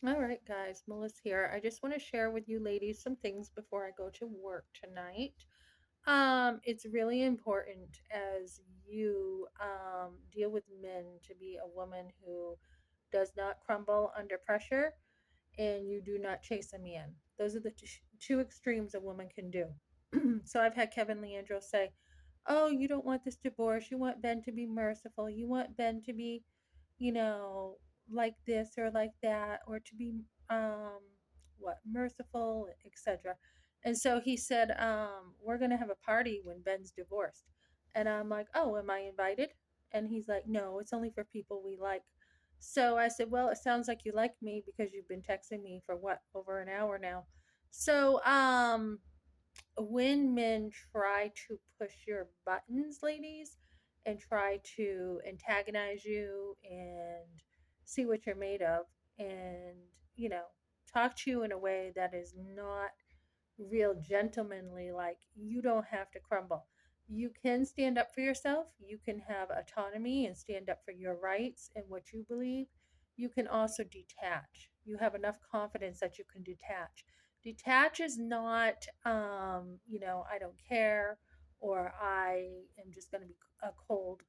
All right, guys, Melissa here. I just want to share with you ladies some things before I go to work tonight. It's really important as you deal with men to be a woman who does not crumble under pressure and you do not chase a man. Those are the two extremes a woman can do. So I've had Kevin Leandro say, "Oh, you don't want this divorce. You want Ben to be merciful. You want Ben to be, you know, like this or like that, or to be um merciful, etc." And so he said, "We're gonna have a party when Ben's divorced." And I'm like, "Oh, am I invited?" And he's like, "No, it's only for people we like." So I said, "Well, it sounds like you like me because you've been texting me for what, over an hour now." So when men try to push your buttons, ladies, and try to antagonize you and see what you're made of, and, you know, talk to you in a way that is not real gentlemanly, like, you don't have to crumble. You can stand up for yourself. You can have autonomy and stand up for your rights and what you believe. You can also detach. You have enough confidence that you can detach. Detach is not, I don't care, or I am just going to be a cold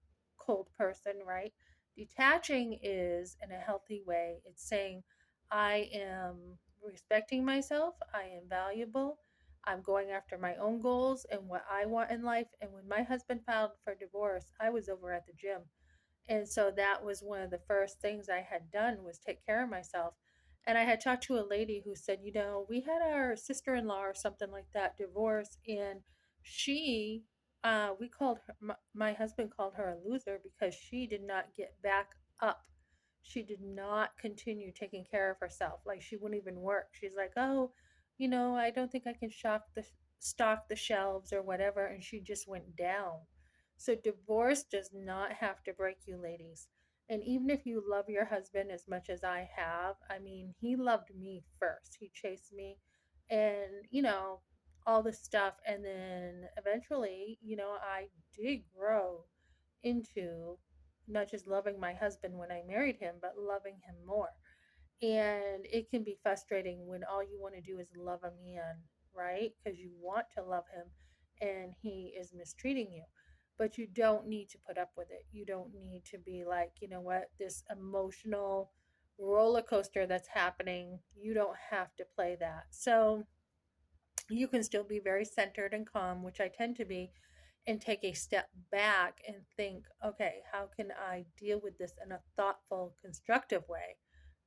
person, right? Detaching is in a healthy way. It's saying, I am respecting myself. I am valuable. I'm going after my own goals and what I want in life. And when my husband filed for divorce, I was over at the gym. And so that was one of the first things I had done was take care of myself. And I had talked to a lady who said, we had our sister-in-law or something like that divorce, and she, we called her, my husband called her a loser because she did not get back up. She did not continue taking care of herself. Like, she wouldn't even work. She's like, "Oh, I don't think I can stock the shelves or whatever," and she just went down. So divorce does not have to break you, ladies. And even if you love your husband as much as I have, I mean, he loved me first. He chased me and, all this stuff. And then eventually, I did grow into not just loving my husband when I married him, but loving him more. And it can be frustrating when all you want to do is love a man, right? Because you want to love him and he is mistreating you. But you don't need to put up with it. You don't need to be like, this emotional roller coaster that's happening. You don't have to play that. So you can still be very centered and calm, which I tend to be, and take a step back and think, okay, how can I deal with this in a thoughtful, constructive way?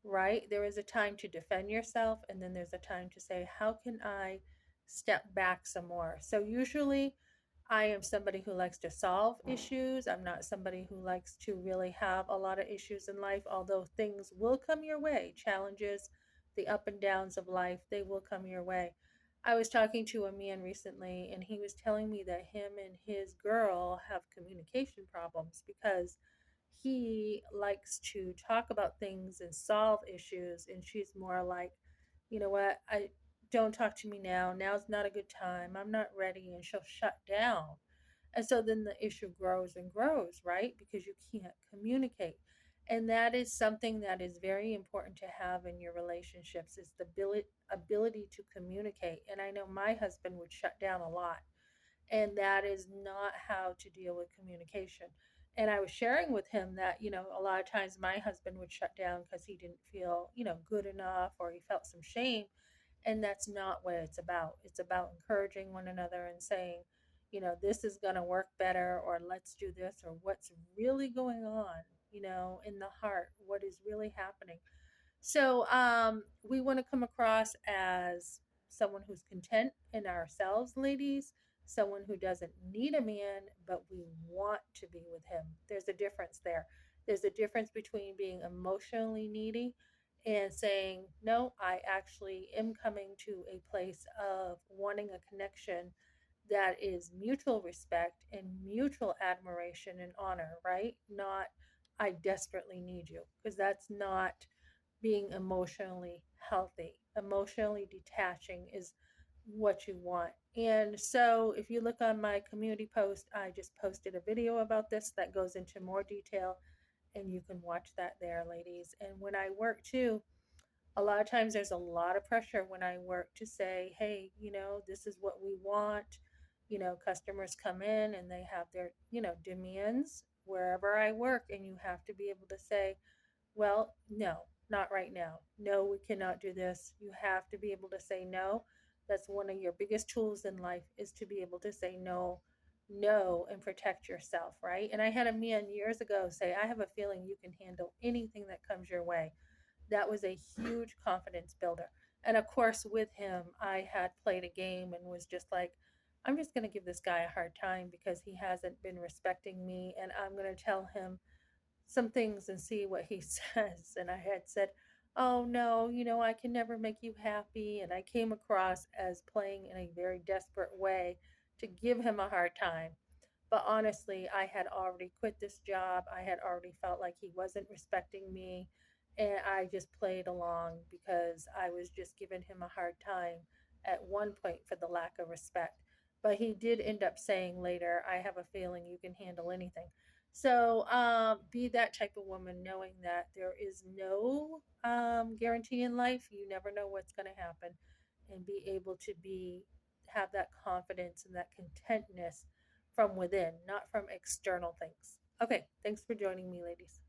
Right? There is a time to defend yourself, and then there's a time to say, how can I step back some more? So, usually, I am somebody who likes to solve issues. I'm not somebody who likes to really have a lot of issues in life, although things will come your way. Challenges, the up and downs of life, they will come your way. I was talking to a man recently, and he was telling me that him and his girl have communication problems because he likes to talk about things and solve issues, and she's more like, "You know what, I don't talk to me now. Now's not a good time. I'm not ready," and she'll shut down. And so then the issue grows and grows, right? Because you can't communicate. And that is something that is very important to have in your relationships, is the ability to communicate. And I know my husband would shut down a lot, and that is not how to deal with communication. And I was sharing with him that, a lot of times my husband would shut down because he didn't feel, good enough, or he felt some shame. And that's not what it's about. It's about encouraging one another and saying, this is going to work better, or let's do this, or what's really going on, in the heart, what is really happening. So we want to come across as someone who's content in ourselves, ladies, someone who doesn't need a man, but we want to be with him. There's a difference there. There's a difference between being emotionally needy and saying, no, I actually am coming to a place of wanting a connection that is mutual respect and mutual admiration and honor, right? Not, I desperately need you, because that's not being emotionally healthy. Emotionally detaching is what you want. And so, if you look on my community post, I just posted a video about this that goes into more detail, and you can watch that there, ladies. And when I work too, A lot of times there's a lot of pressure when I work to say, hey, this is what we want. Customers come in and they have their, demands wherever I work, and you have to be able to say, well, no, not right now. No, we cannot do this. You have to be able to say no. That's one of your biggest tools in life, is to be able to say no, no, and protect yourself, right? And I had a man years ago say, I have a feeling you can handle anything that comes your way. That was a huge confidence builder. And of course, with him, I had played a game and was just like, I'm just going to give this guy a hard time because he hasn't been respecting me. And I'm going to tell him some things and see what he says. And I had said, oh no, I can never make you happy. And I came across as playing in a very desperate way to give him a hard time. But honestly, I had already quit this job. I had already felt like he wasn't respecting me. And I just played along because I was just giving him a hard time at one point for the lack of respect. But he did end up saying later, I have a feeling you can handle anything. So be that type of woman, knowing that there is no guarantee in life. You never know what's going to happen, and be able to have that confidence and that contentness from within, not from external things. Okay, thanks for joining me, ladies.